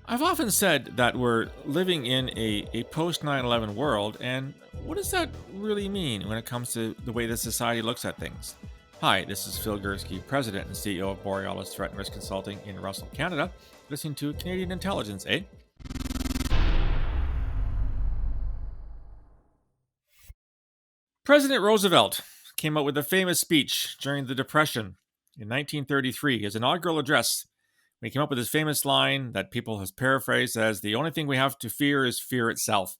I've often said that we're living in a post 9/11 world, and what does that really mean when it comes to the way that society looks at things? Hi, this is Phil Gurski, President and CEO of Borealis Threat and Risk Consulting in Russell, Canada, listening to Canadian Intelligence, eh? President Roosevelt came out with a famous speech during the Depression in 1933, his inaugural address. He came up with his famous line that people have paraphrased as the only thing we have to fear is fear itself.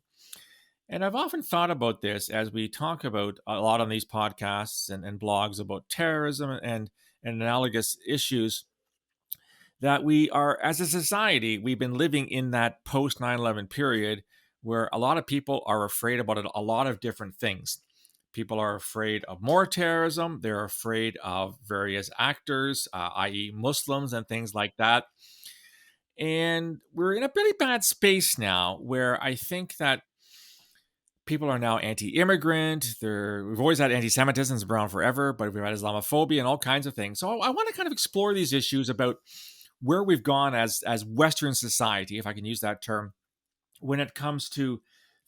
And I've often thought about this as we talk about a lot on these podcasts and blogs about terrorism and analogous issues that we are, as a society, we've been living in that post 9/11 period where a lot of people are afraid about a lot of different things. People are afraid of more terrorism. They're afraid of various actors, i.e., Muslims and things like that. And we're in a really bad space now where I think that people are now anti-immigrant. We've always had anti-Semitism, it's been around forever, but we've had Islamophobia and all kinds of things. So I want to kind of explore these issues about where we've gone as Western society, if I can use that term, when it comes to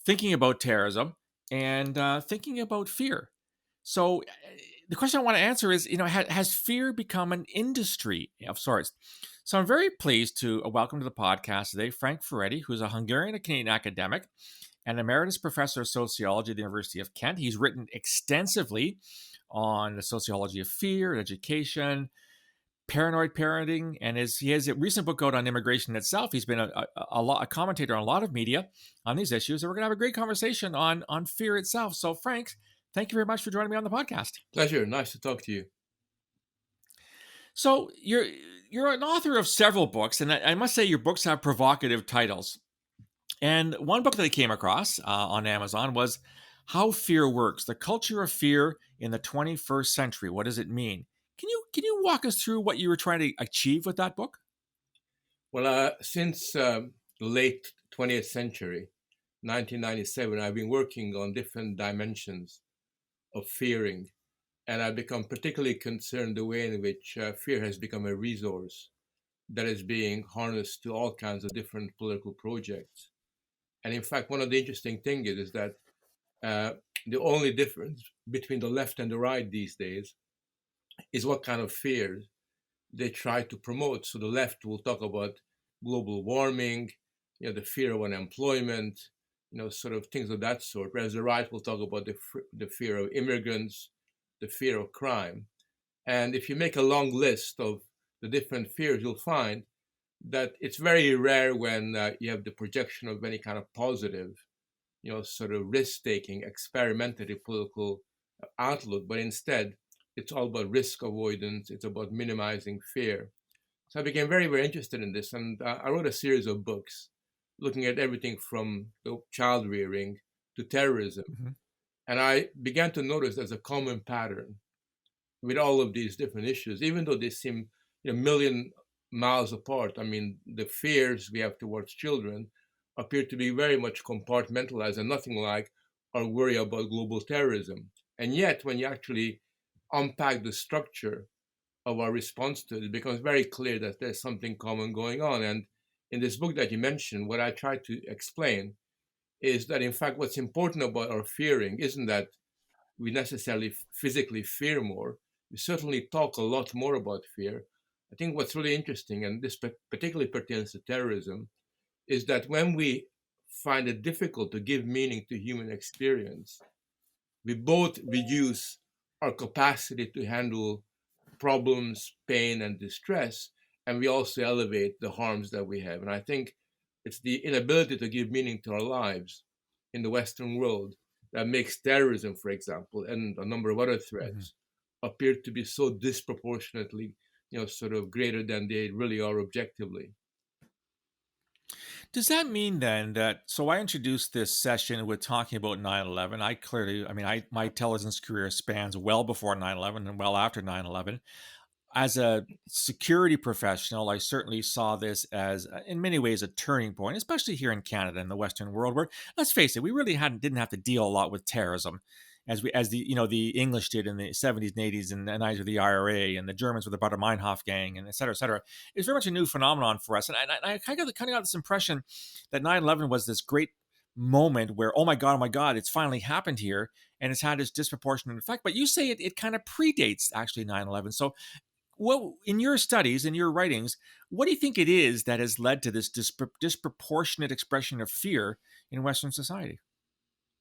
thinking about terrorism and thinking about fear. So the question I want to answer is, has fear become an industry of sorts? So I'm very pleased to welcome to the podcast today Frank Furedi, who's a Hungarian-Canadian academic and emeritus professor of sociology at the University of Kent. He's written extensively on the sociology of fear, education, paranoid parenting, and he has a recent book out on immigration itself. He's been a commentator on a lot of media on these issues, and we're going to have a great conversation on fear itself. So, Frank, thank you very much for joining me on the podcast. Pleasure. Nice to talk to you. So, you're an author of several books, and I must say your books have provocative titles. And one book that I came across on Amazon was How Fear Works, The Culture of Fear in the 21st Century. What does it mean? Can you walk us through what you were trying to achieve with that book? Well, since the late 20th century, 1997, I've been working on different dimensions of fearing, and I've become particularly concerned the way in which fear has become a resource that is being harnessed to all kinds of different political projects. And in fact, one of the interesting things is that the only difference between the left and the right these days is what kind of fears they try to promote. So the left will talk about global warming, the fear of unemployment, sort of things of that sort, whereas the right will talk about the fear of immigrants, the fear of crime. And if you make a long list of the different fears, you'll find that it's very rare when you have the projection of any kind of positive, sort of risk-taking, experimentally political outlook, but instead it's all about risk avoidance. It's about minimizing fear. So I became very, very interested in this, and I wrote a series of books looking at everything from child rearing to terrorism. Mm-hmm. And I began to notice there's a common pattern with all of these different issues, even though they seem a million miles apart. I mean, the fears we have towards children appear to be very much compartmentalized and nothing like our worry about global terrorism. And yet, when you actually unpack the structure of our response to it, it becomes very clear that there's something common going on. And in this book that you mentioned, what I try to explain is that, in fact, what's important about our fearing isn't that we necessarily physically fear more. We certainly talk a lot more about fear. I think what's really interesting, and this particularly pertains to terrorism, is that when we find it difficult to give meaning to human experience, we both reduce our capacity to handle problems, pain, and distress, and we also elevate the harms that we have. And I think it's the inability to give meaning to our lives in the Western world that makes terrorism, for example, and a number of other threats appear to be so disproportionately, sort of greater than they really are objectively. Does that mean then that, so I introduced this session with talking about 9/11. My intelligence career spans well before 9/11 and well after 9/11. As a security professional, I certainly saw this as, in many ways, a turning point, especially here in Canada and the Western world, where, let's face it, we really didn't have to deal a lot with terrorism as the the English did in the 70s and 80s, and the 90s with the IRA, and the Germans with the Baader Meinhof gang, and et cetera, et cetera. It's very much a new phenomenon for us. And I kind of got this impression that 9/11 was this great moment where, oh my God, it's finally happened here, and it's had this disproportionate effect. But you say it kind of predates actually 9/11. So what, in your studies, in your writings, what do you think it is that has led to this disproportionate expression of fear in Western society?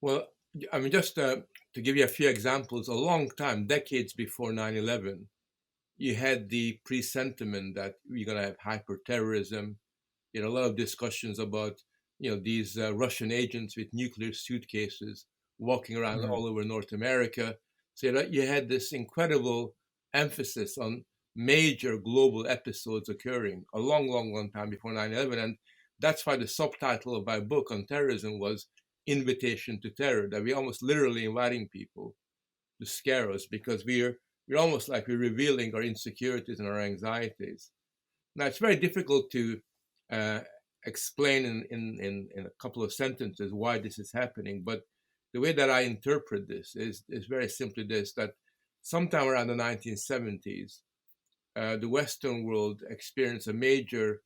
Well, I mean, just to give you a few examples, a long time, decades before 9/11, you had the presentiment that we're going to have hyper-terrorism. You know, a lot of discussions about, these Russian agents with nuclear suitcases walking around Mm-hmm. all over North America. So you had this incredible emphasis on major global episodes occurring a long, long, long time before 9/11. And that's why the subtitle of my book on terrorism was Invitation to Terror, that we're almost literally inviting people to scare us because we're almost like we're revealing our insecurities and our anxieties. Now, it's very difficult to uh, explain in a couple of sentences why this is happening, but the way that I interpret this is very simply this: that sometime around the 1970s, the Western world experienced a major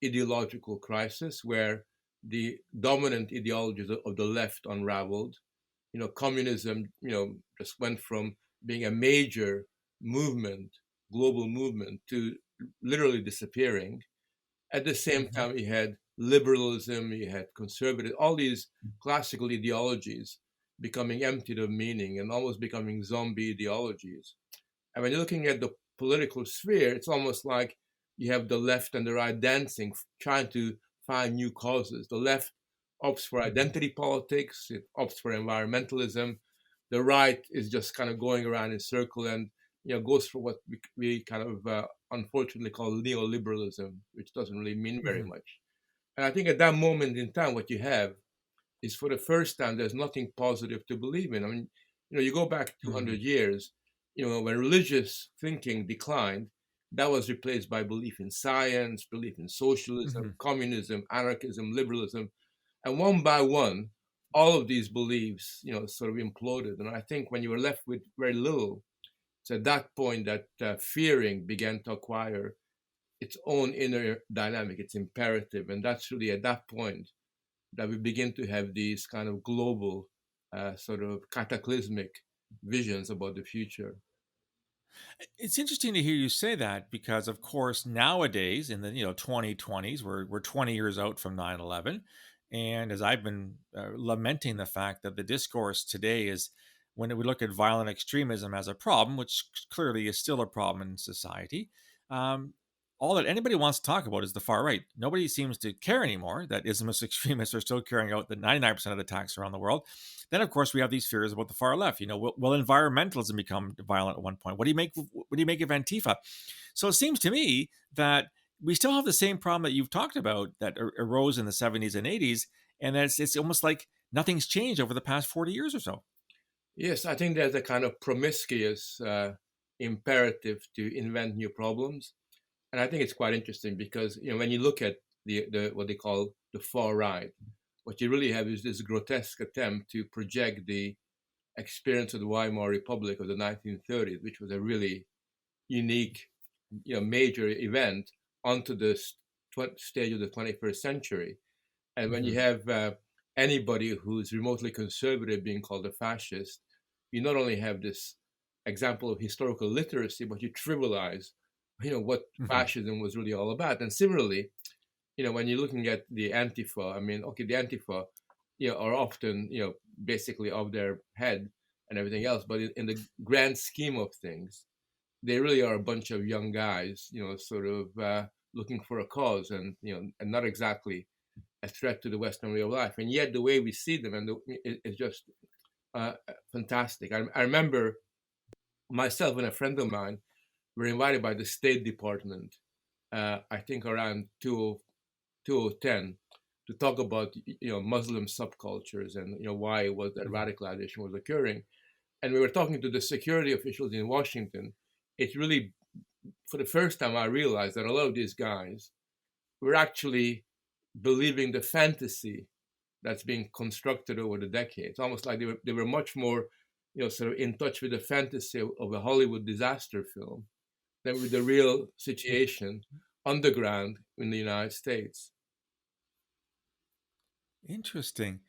ideological crisis where the dominant ideologies of the left unraveled. Communism, just went from being a major movement, global movement, to literally disappearing. At the same Mm-hmm. time, you had liberalism, you had conservative, all these classical ideologies becoming emptied of meaning and almost becoming zombie ideologies. And when you're looking at the political sphere, it's almost like you have the left and the right dancing, trying to find new causes. The left opts for Mm-hmm. identity politics, it opts for environmentalism. The right is just kind of going around in circle and goes for what we kind of unfortunately call neoliberalism, which doesn't really mean very Mm-hmm. much. And I think at that moment in time, what you have is for the first time, there's nothing positive to believe in. I mean, you go back Mm-hmm. 200 years, when religious thinking declined, that was replaced by belief in science, belief in socialism, Mm-hmm. communism, anarchism, liberalism. And one by one, all of these beliefs, sort of imploded. And I think when you were left with very little, it's at that point that fearing began to acquire its own inner dynamic, its imperative. And that's really at that point that we begin to have these kind of global, sort of cataclysmic visions about the future. It's interesting to hear you say that because, of course, nowadays in the 2020s, we're 20 years out from 9/11, and as I've been lamenting the fact that the discourse today is, when we look at violent extremism as a problem, which clearly is still a problem in society, um, all that anybody wants to talk about is the far right. Nobody seems to care anymore that Islamist extremists are still carrying out the 99% of the attacks around the world. Then, of course, we have these fears about the far left. Will environmentalism become violent at one point? What do you make of Antifa? So it seems to me that we still have the same problem that you've talked about that arose in the 70s and 80s, and that it's almost like nothing's changed over the past 40 years or so. Yes, I think there's a kind of promiscuous imperative to invent new problems. And I think it's quite interesting because, when you look at the what they call the far right, what you really have is this grotesque attempt to project the experience of the Weimar Republic of the 1930s, which was a really unique, major event, onto the stage of the 21st century. And when you Mm-hmm. have anybody who's remotely conservative being called a fascist, you not only have this example of historical literacy, but you trivialize, what Mm-hmm. fascism was really all about. And similarly, when you're looking at the Antifa, I mean, okay, the Antifa, are often, basically off their head and everything else, but in the grand scheme of things, they really are a bunch of young guys, sort of looking for a cause, and and not exactly a threat to the Western way of life. And yet, the way we see them, is just fantastic. I remember myself and a friend of mine were invited by the State Department, I think around 2010, to talk about Muslim subcultures and why it was that Mm-hmm. radicalization was occurring. And we were talking to the security officials in Washington. It really, for the first time, I realized that a lot of these guys were actually believing the fantasy that's being constructed over the decades. Almost like they were much more sort of in touch with the fantasy of a Hollywood disaster film than with the real situation underground in the United States. Interesting.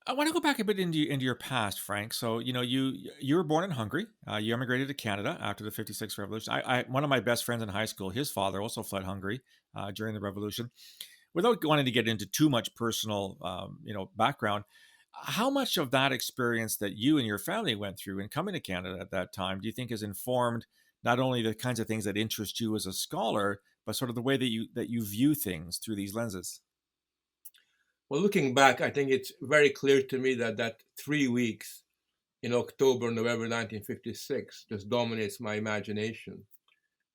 I want to go back a bit into your past, Frank. So, you were born in Hungary. You immigrated to Canada after the '56 revolution. One of my best friends in high school, his father also fled Hungary during the revolution. Without wanting to get into too much personal, background, how much of that experience that you and your family went through in coming to Canada at that time do you think has informed not only the kinds of things that interest you as a scholar, but sort of the way that you view things through these lenses? Well, looking back, I think it's very clear to me that that 3 weeks in October, November 1956 just dominates my imagination.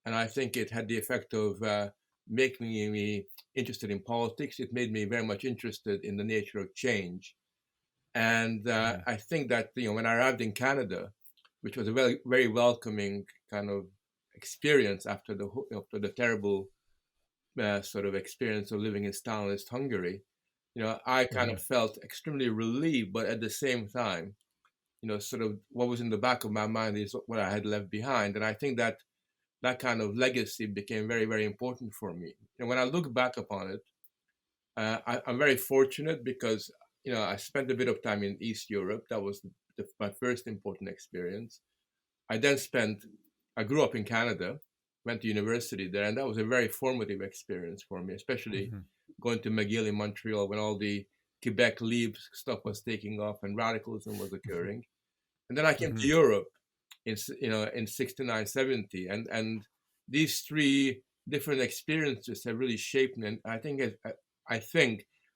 And I think it had the effect of making me interested in politics. It made me very much interested in the nature of change. And Mhm. I think that when I arrived in Canada, which was a very very welcoming kind of experience after the terrible sort of experience of living in Stalinist Hungary, I kind of Mhm. felt extremely relieved, but at the same time, sort of what was in the back of my mind is what I had left behind, and I think that that kind of legacy became very very important for me. And when I look back upon it, I'm very fortunate because I spent a bit of time in East Europe. That was my first important experience. I then spent, I grew up in Canada, went to university there, and that was a very formative experience for me, especially Mhm. going to McGill in Montreal when all the Quebec Libre stuff was taking off and radicalism was occurring. And then I came to Mhm. Europe in 69, 70, and these three different experiences have really shaped me. And I think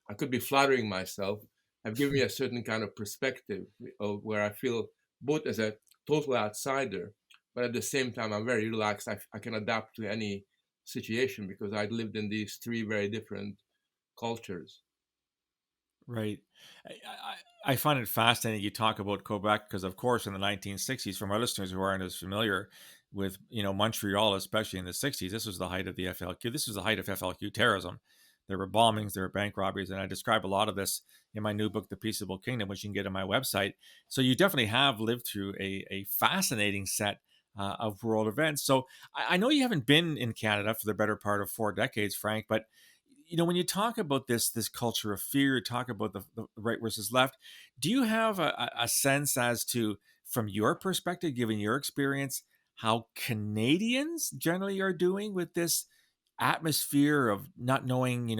I could be flattering myself, have given me a certain kind of perspective of where I feel both as a total outsider, but at the same time I'm very relaxed. I can adapt to any situation because I'd lived in these three very different cultures. Right. I find it fascinating you talk about Quebec because, of course, in the 1960s, from our listeners who aren't as familiar with, Montreal, especially in the 60s, this was the height of the FLQ. This was the height of FLQ terrorism. There were bombings, there were bank robberies, and I describe a lot of this in my new book, The Peaceable Kingdom, which you can get on my website. So you definitely have lived through a fascinating set of world events. So I know you haven't been in Canada for the better part of 4 decades, Frank, but when you talk about this culture of fear, you talk about the right versus left. Do you have a sense as to, from your perspective, given your experience, how Canadians generally are doing with this atmosphere of not knowing,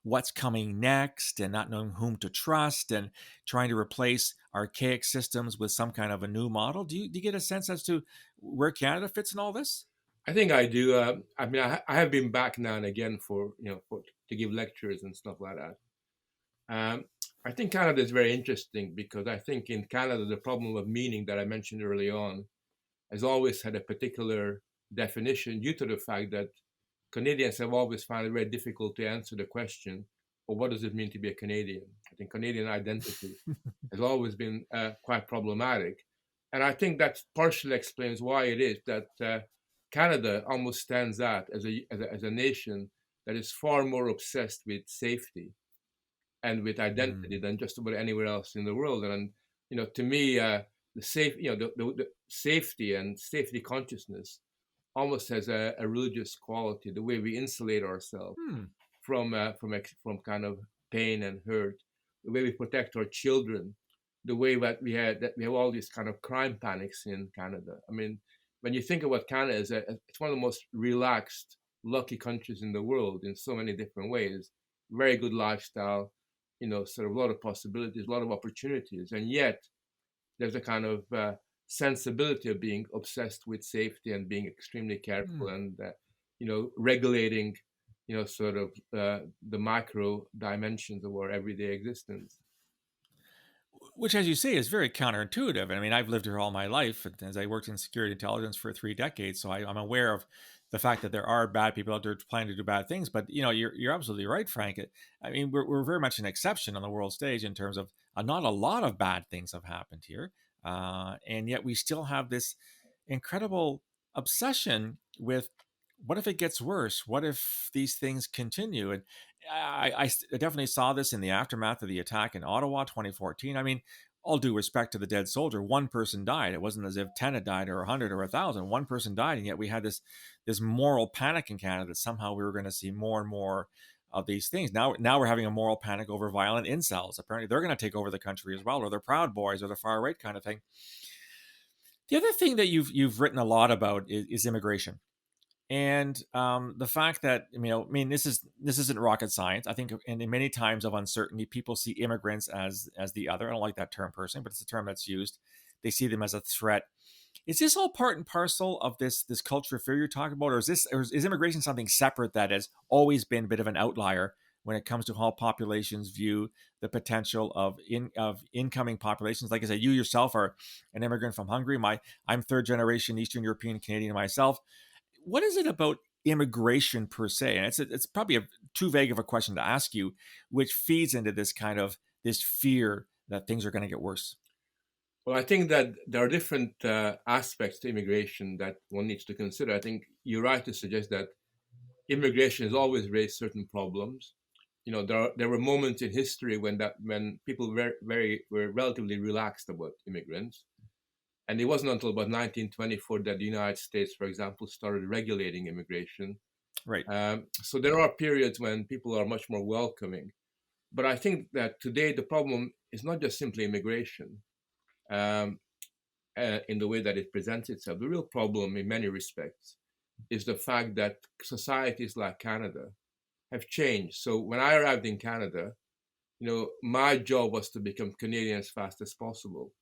what's coming next and not knowing whom to trust and trying to replace archaic systems with some kind of a new model? Do you get a sense as to where Canada fits in all this? I think I do. I mean, I have been back now and again to give lectures and stuff like that. Um, I think Canada is very interesting because I think in Canada the problem of meaning that I mentioned early on has always had a particular definition due to the fact that Canadians have always found it very difficult to answer the question, well, what does it mean to be a Canadian? I think Canadian identity has always been quite problematic. And I think that partially explains why it is that Canada almost stands out as a nation that is far more obsessed with safety and with identity Mm, than just about anywhere else in the world. And to me, the safety and safety consciousness almost has a religious quality. The way we insulate ourselves hmm. from kind of pain and hurt, the way we protect our children, the way that we have all these kind of crime panics in Canada. I mean, when you think about Canada, it's one of the most relaxed, lucky countries in the world in so many different ways. Very good lifestyle, sort of a lot of possibilities, a lot of opportunities, and yet there's a kind of sensibility of being obsessed with safety and being extremely careful Hmm. and regulating sort of the macro dimensions of our everyday existence. Which, as you say, is very counterintuitive. I mean, I've lived here all my life, and as I worked in security intelligence for 3 decades, so I'm aware of the fact that there are bad people out there planning to do bad things. But you're absolutely right, Frank. I mean, we're very much an exception on the world stage in terms of not a lot of bad things have happened here, and yet we still have this incredible obsession with what if it gets worse? What if these things continue? And I definitely saw this in the aftermath of the attack in Ottawa 2014. I mean, all due respect to the dead soldier, one person died. It wasn't as if 10 had died or 100 or 1,000. One person died, and yet we had this moral panic in Canada that somehow we were going to see more and more of these things. Now we're having a moral panic over violent incels. Apparently, they're going to take over the country as well, or the Proud Boys, or the far right kind of thing. The other thing that you've written a lot about is immigration. And the fact that this isn't rocket science. I think, and in many times of uncertainty, people see immigrants as the other. I don't like that term personally, but it's a term that's used. They see them as a threat. Is this all part and parcel of this culture of fear you're talking about, or is immigration something separate that has always been a bit of an outlier when it comes to how populations view the potential of incoming populations? Like I said, you yourself are an immigrant from Hungary. I'm third generation Eastern European Canadian myself. What is it about immigration per se? And it's probably too vague of a question to ask you, which feeds into this kind of this fear that things are going to get worse. Well, I think that there are different aspects to immigration that one needs to consider. I think you're right to suggest that immigration has always raised certain problems. There were moments in history when people were relatively relaxed about immigrants. And it wasn't until about 1924 that the United States, for example, started regulating immigration. Right. So there are periods when people are much more welcoming. But I think that today the problem is not just simply immigration in the way that it presents itself. The real problem in many respects is the fact that societies like Canada have changed. So when I arrived in Canada, my job was to become Canadian as fast as possible.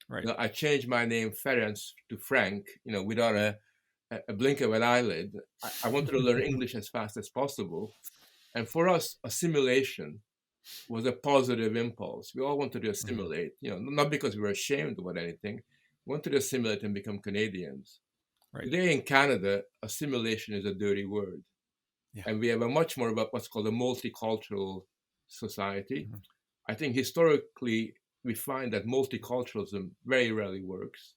Right. I changed my name Ferenc to Frank, without a blink of an eyelid. I wanted to learn English as fast as possible. And for us, assimilation was a positive impulse. We all wanted to assimilate, not because we were ashamed about anything. We wanted to assimilate and become Canadians. Right. Today in Canada, assimilation is a dirty word. Yeah. And we have a much more about what's called a multicultural society. Mm-hmm. I think historically, we find that multiculturalism very rarely works.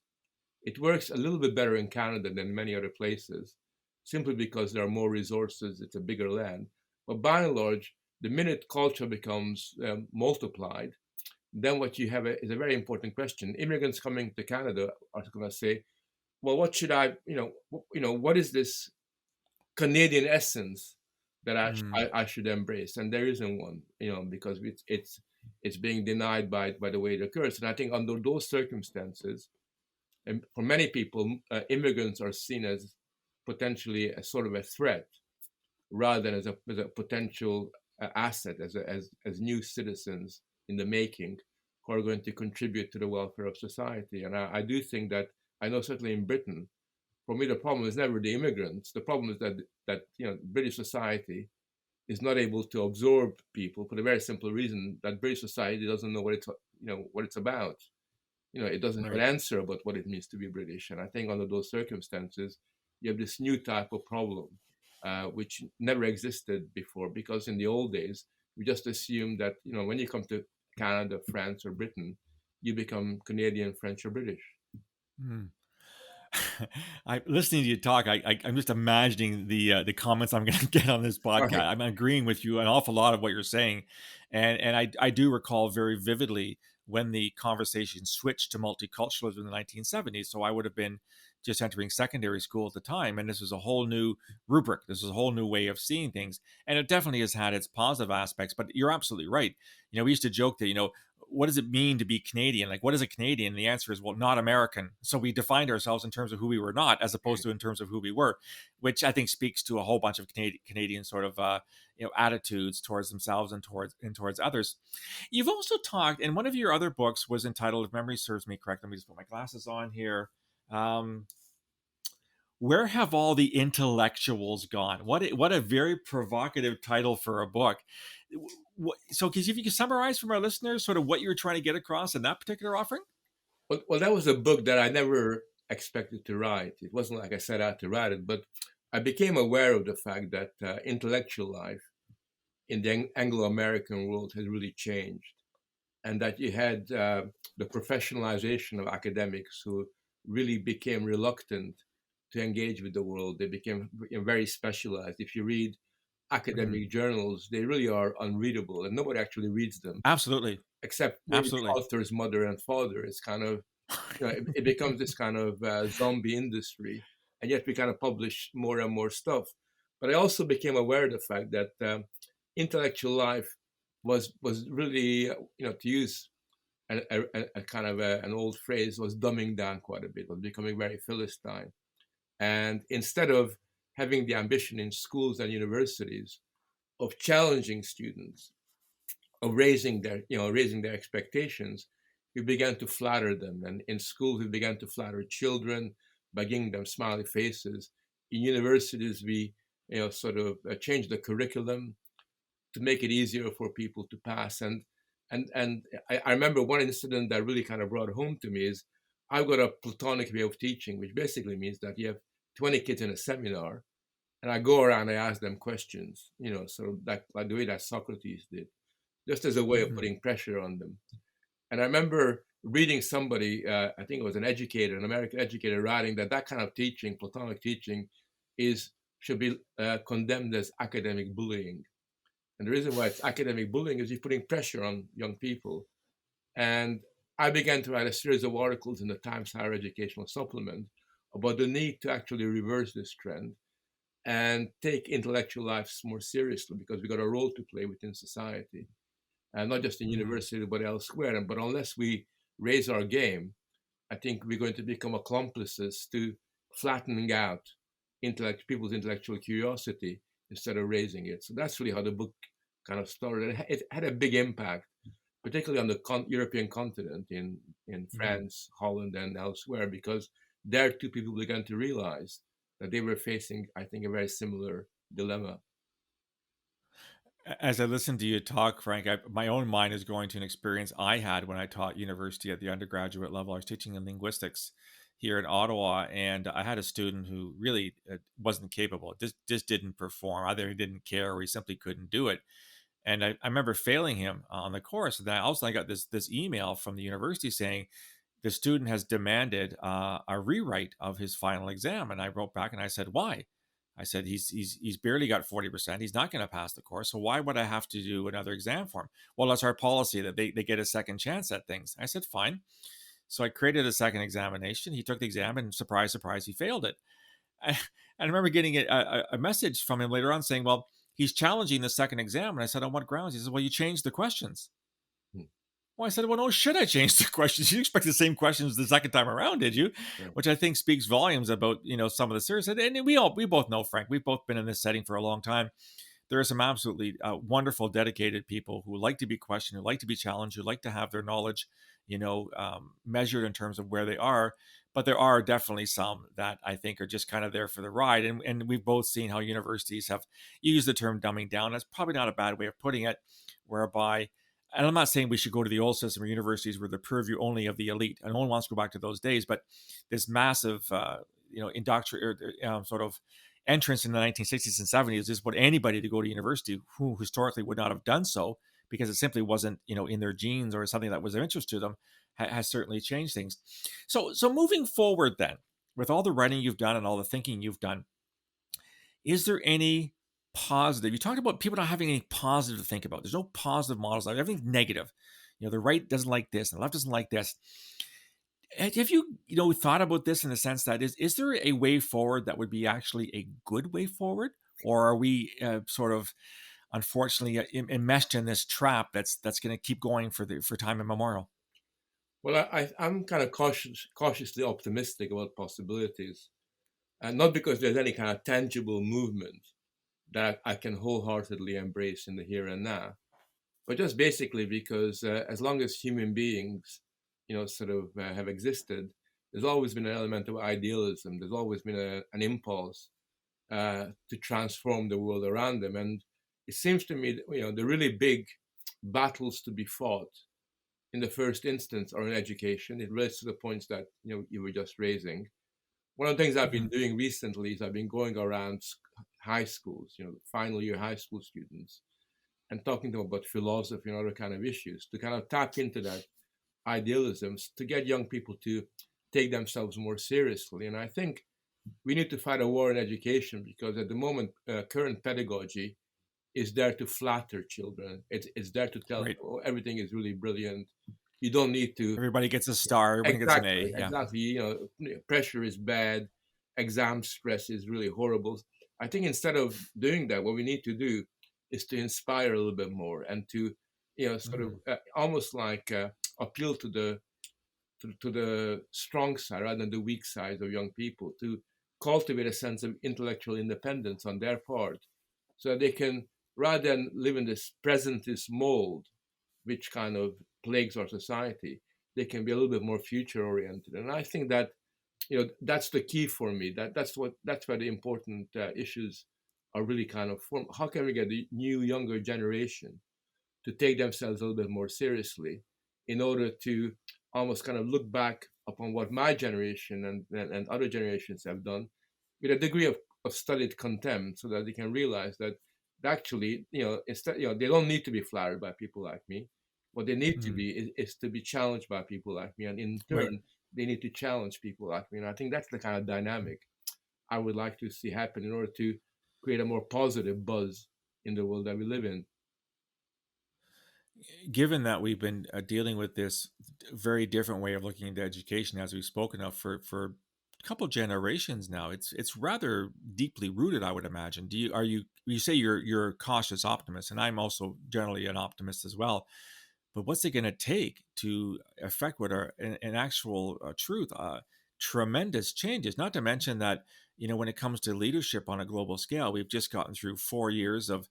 It works a little bit better in Canada than many other places, simply because there are more resources, it's a bigger land. But by and large, the minute culture becomes multiplied, then what you have is a very important question. Immigrants coming to Canada are going to say, well, what should what is this Canadian essence that I should embrace? And there isn't one, because it's being denied by the way it occurs. And I think under those circumstances, and for many people, immigrants are seen as potentially a sort of a threat rather than as a potential asset, as new citizens in the making who are going to contribute to the welfare of society. And I do think that, I know certainly in Britain, for me, the problem is never the immigrants. The problem is that British society is not able to absorb people for the very simple reason that British society doesn't know what it's about. It doesn't have an answer about what it means to be British. And I think under those circumstances, you have this new type of problem, which never existed before, because in the old days, we just assumed that, when you come to Canada, France, or Britain, you become Canadian, French, or British. Mm. Listening to you talk, I'm just imagining the comments I'm going to get on this podcast. Right. I'm agreeing with you an awful lot of what you're saying, and I do recall very vividly when the conversation switched to multiculturalism in the 1970s. So I would have been just entering secondary school at the time, and this was a whole new rubric. This was a whole new way of seeing things, and it definitely has had its positive aspects. But you're absolutely right. We used to joke that what does it mean to be Canadian? Like, what is a Canadian? And the answer is, well, not American. So we defined ourselves in terms of who we were not, as opposed to in terms of who we were, which I think speaks to a whole bunch of Canadian sort of attitudes towards themselves and towards others. You've also talked, and one of your other books was entitled, if memory serves me correct, let me just put my glasses on here. Where have all the intellectuals gone? What a very provocative title for a book. So, if you could summarize for our listeners sort of what you were trying to get across in that particular offering? Well, that was a book that I never expected to write. It wasn't like I set out to write it, but I became aware of the fact that intellectual life in the Anglo-American world has really changed, and that you had the professionalization of academics who really became reluctant to engage with the world. They became very specialized. If you read Mhm. academic journals, they really are unreadable, and nobody actually reads them Absolutely. except maybe the Absolutely. author's mother and father. It's kind of, it becomes this kind of zombie industry, and yet we kind of publish more and more stuff. But I also became aware of the fact that intellectual life was really, to use a kind of an old phrase, was dumbing down quite a bit, was becoming very Philistine. And instead of having the ambition in schools and universities of challenging students, of raising their expectations, we began to flatter them. And in schools, we began to flatter children by giving them smiley faces. In universities, we sort of changed the curriculum to make it easier for people to pass. And I remember one incident that really kind of brought home to me is I've got a platonic way of teaching, which basically means that you have 20 kids in a seminar, and I go around, I ask them questions, sort of like the way that Socrates did, just as a way of Mhm. putting pressure on them. And I remember reading somebody, I think it was an educator, an American educator, writing that kind of teaching, platonic teaching, is should be condemned as academic bullying. And the reason why it's academic bullying is you're putting pressure on young people. And I began to write a series of articles in the Times Higher Educational Supplement about the need to actually reverse this trend and take intellectual lives more seriously, because we got a role to play within society, and not just in Mhm. university but elsewhere. But unless we raise our game, I think we're going to become accomplices to flattening out people's intellectual curiosity instead of raising it. So that's really how the book kind of started. It had a big impact, particularly on the European continent, in Mhm. France, Holland, and elsewhere, because there too people began to realize that they were facing, I think, a very similar dilemma. As I listen to you talk, Frank, my own mind is going to an experience I had when I taught university at the undergraduate level. I was teaching in linguistics here in Ottawa, and I had a student who really wasn't capable. Just didn't perform. Either he didn't care or he simply couldn't do it. And I remember failing him on the course. And then I got this email from the university saying the student has demanded a rewrite of his final exam. And I wrote back and I said, why? I said, he's barely got 40%. He's not going to pass the course. So why would I have to do another exam for him? Well, that's our policy that they get a second chance at things. I said, fine. So I created a second examination. He took the exam and surprise, surprise, he failed it. I, I remember getting a message from him later on saying, well, he's challenging the second exam. And I said, on what grounds? He said, well, you changed the questions. Hmm. Well, I said, well, no shit, I changed the questions. You expect the same questions the second time around, did you? Yeah. Which I think speaks volumes about, some of the serious. And we both know, Frank, we've both been in this setting for a long time. There are some absolutely wonderful, dedicated people who like to be questioned, who like to be challenged, who like to have their knowledge, measured in terms of where they are. But there are definitely some that I think are just kind of there for the ride. And we've both seen how universities have used the term dumbing down. That's probably not a bad way of putting it, whereby, and I'm not saying we should go to the old system where universities were the purview only of the elite. And no one wants to go back to those days, but this massive, sort of entrance in the 1960s and 70s is what anybody to go to university who historically would not have done so because it simply wasn't, in their genes or something that was of interest to them, has certainly changed things. So moving forward, then, with all the writing you've done and all the thinking you've done, is there any positive? You talked about people not having any positive to think about. There's no positive models. Everything's negative. The right doesn't like this, and the left doesn't like this. Have you, thought about this in the sense that is there a way forward that would be actually a good way forward, or are we sort of unfortunately enmeshed in this trap that's going to keep going for time immemorial? Well, I'm kind of cautiously optimistic about possibilities, and not because there's any kind of tangible movement that I can wholeheartedly embrace in the here and now, but just basically because as long as human beings, sort of have existed, there's always been an element of idealism. There's always been an impulse to transform the world around them, and it seems to me that, the really big battles to be fought in the first instance are in education. It relates to the points that you were just raising. One of the things I've been Mhm. doing recently is I've been going around high schools, final year high school students, and talking to them about philosophy and other kind of issues to kind of tap into that idealisms to get young people to take themselves more seriously. And I think we need to fight a war in education because at the moment, current pedagogy is there to flatter children. It's there to tell Right. them, oh, everything is really brilliant. You don't need to. Everybody gets a star. Everybody gets an Exactly, A. Yeah. exactly. Pressure is bad. Exam stress is really horrible. I think instead of doing that, what we need to do is to inspire a little bit more and to, sort of Mhm. almost like appeal to the strong side rather than the weak side of young people, to cultivate a sense of intellectual independence on their part, so that they can, rather than live in this presentist mold, which kind of plagues our society, they can be a little bit more future oriented. And I think that that's the key for me. That's where the important issues are really kind of formed. How can we get the new younger generation to take themselves a little bit more seriously, in order to almost kind of look back upon what my generation and other generations have done with a degree of studied contempt, so that they can realize that actually, instead, they don't need to be flattered by people like me. What they need to Mhm. be is to be challenged by people like me, and in Right. turn, they need to challenge people like me. And I think that's the kind of dynamic I would like to see happen in order to create a more positive buzz in the world that we live in. Given that we've been dealing with this very different way of looking into education, as we've spoken of for a couple generations now, it's rather deeply rooted, I would imagine. You say you're a cautious optimist, and I'm also generally an optimist as well. But what's it going to take to affect what are in actual truth tremendous changes? Not to mention that when it comes to leadership on a global scale, we've just gotten through 4 years of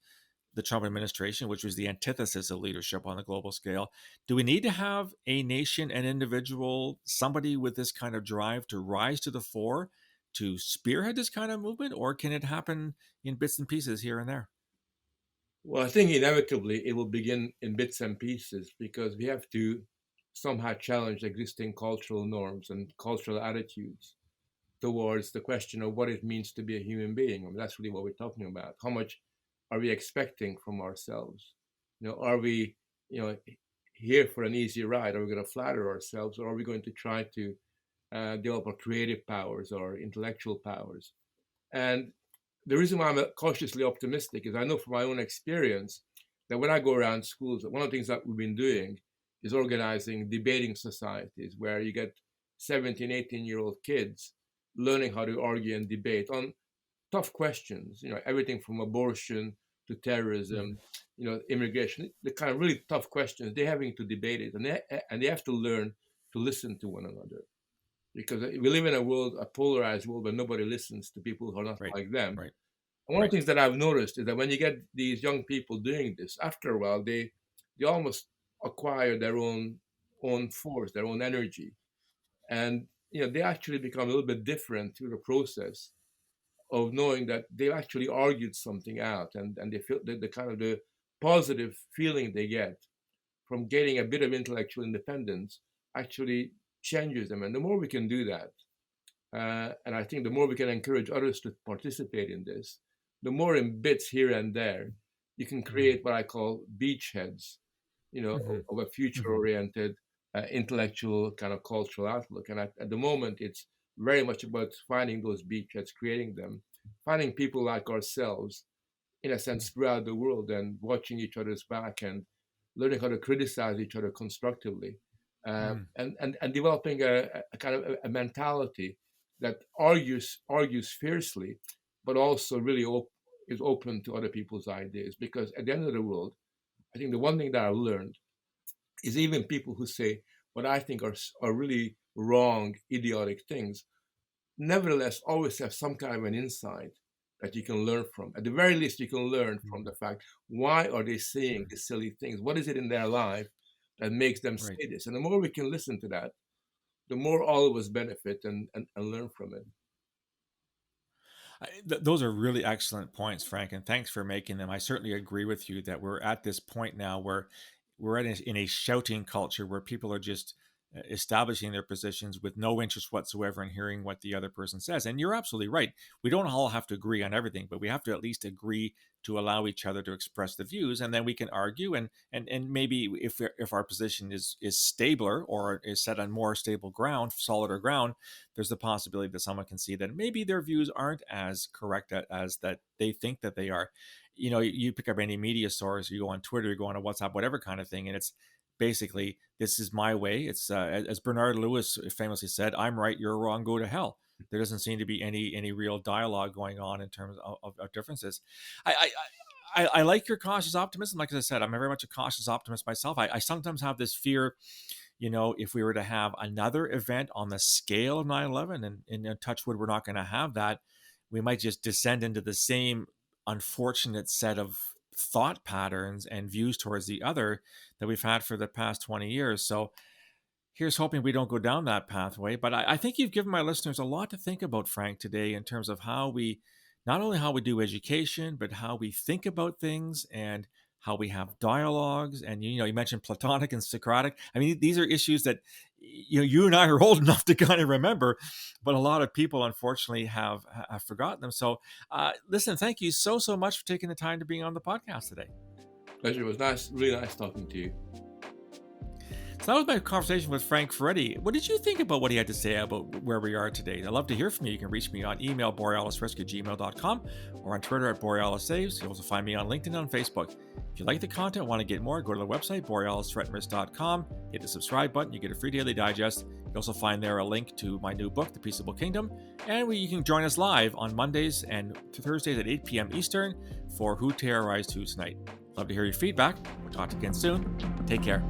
the Trump administration, which was the antithesis of leadership on the global scale. Do we need to have a nation, an individual, somebody with this kind of drive to rise to the fore to spearhead this kind of movement, or can it happen in bits and pieces here and there? Well, I think inevitably it will begin in bits and pieces, because we have to somehow challenge existing cultural norms and cultural attitudes towards the question of what it means to be a human being. I mean, that's really what we're talking about. How much are we expecting from ourselves? Are we, you know, here for an easy ride? Are we going to flatter ourselves, or are we going to try to develop our creative powers or intellectual powers? And the reason why I'm cautiously optimistic is I know from my own experience that when I go around schools, one of the things that we've been doing is organizing debating societies where you get 17, 18-year-old kids learning how to argue and debate on tough questions, everything from abortion to terrorism, Mhm. immigration, the kind of really tough questions. They're having to debate it, and they have to learn to listen to one another, because we live in a polarized world where nobody listens to people who are not Right, like them. right, And one of right. the things that I've noticed is that when you get these young people doing this, after a while, they almost acquire their own force, their own energy, and they actually become a little bit different through the process of knowing that they've actually argued something out, and they feel the kind of the positive feeling they get from getting a bit of intellectual independence actually changes them. And the more we can do that, and I think the more we can encourage others to participate in this, the more in bits here and there, you can Mhm. create what I call beachheads, Mhm. of a Mhm. future-oriented, intellectual kind of cultural outlook. And at the moment, it's very much about finding those beachheads, creating them, finding people like ourselves, in a sense, throughout the world, and watching each other's back and learning how to criticize each other constructively, Mhm. and developing a kind of a mentality that argues fiercely, but also really is open to other people's ideas. Because at the end of the world, I think the one thing that I've learned is even people who say what I think are really wrong, idiotic things, nevertheless always have some kind of an insight that you can learn from. At the very least, you can learn from Mhm. the fact, why are they saying Mhm. these silly things? What is it in their life that makes them Right. say this? And the more we can listen to that, the more all of us benefit and learn from it. Those are really excellent points, Frank, and thanks for making them. I certainly agree with you that we're at this point now where we're in a shouting culture where people are just establishing their positions with no interest whatsoever in hearing what the other person says. And you're absolutely right. We don't all have to agree on everything, but we have to at least agree to allow each other to express the views, and then we can argue. And maybe if our position is stabler or is set on more stable ground, solider ground, there's the possibility that someone can see that maybe their views aren't as correct as that they think that they are. you pick up any media source, you go on Twitter, you go on a WhatsApp, whatever kind of thing, and it's basically, this is my way. It's as Bernard Lewis famously said, "I'm right, you're wrong, go to hell." There doesn't seem to be any real dialogue going on in terms of differences. I like your cautious optimism. Like I said, I'm very much a cautious optimist myself. I sometimes have this fear, if we were to have another event on the scale of 9/11, and in touchwood, we're not going to have that, we might just descend into the same unfortunate set of thought patterns and views towards the other that we've had for the past 20 years. So here's hoping we don't go down that pathway. But I think you've given my listeners a lot to think about, Frank, today, in terms of not only how we do education, but how we think about things and how we have dialogues. And, you mentioned Platonic and Socratic. I mean, these are issues that, you and I are old enough to kind of remember, but a lot of people, unfortunately, have forgotten them. So listen, thank you so much for taking the time to be on the podcast today. Pleasure. It was nice, really nice talking to you. So that was my conversation with Frank Furedi. What did you think about what he had to say about where we are today? I'd love to hear from you. You can reach me on email, borealisrisk@gmail.com, or on Twitter @BorealisSaves. You'll also find me on LinkedIn and on Facebook. If you like the content, want to get more, go to the website, borealisthreatanrisk.com. Hit the subscribe button. You get a free daily digest. You also find there a link to my new book, The Peaceable Kingdom. And you can join us live on Mondays and Thursdays at 8 p.m. Eastern for Who Terrorized Who Tonight. Love to hear your feedback. We'll talk again soon. Take care.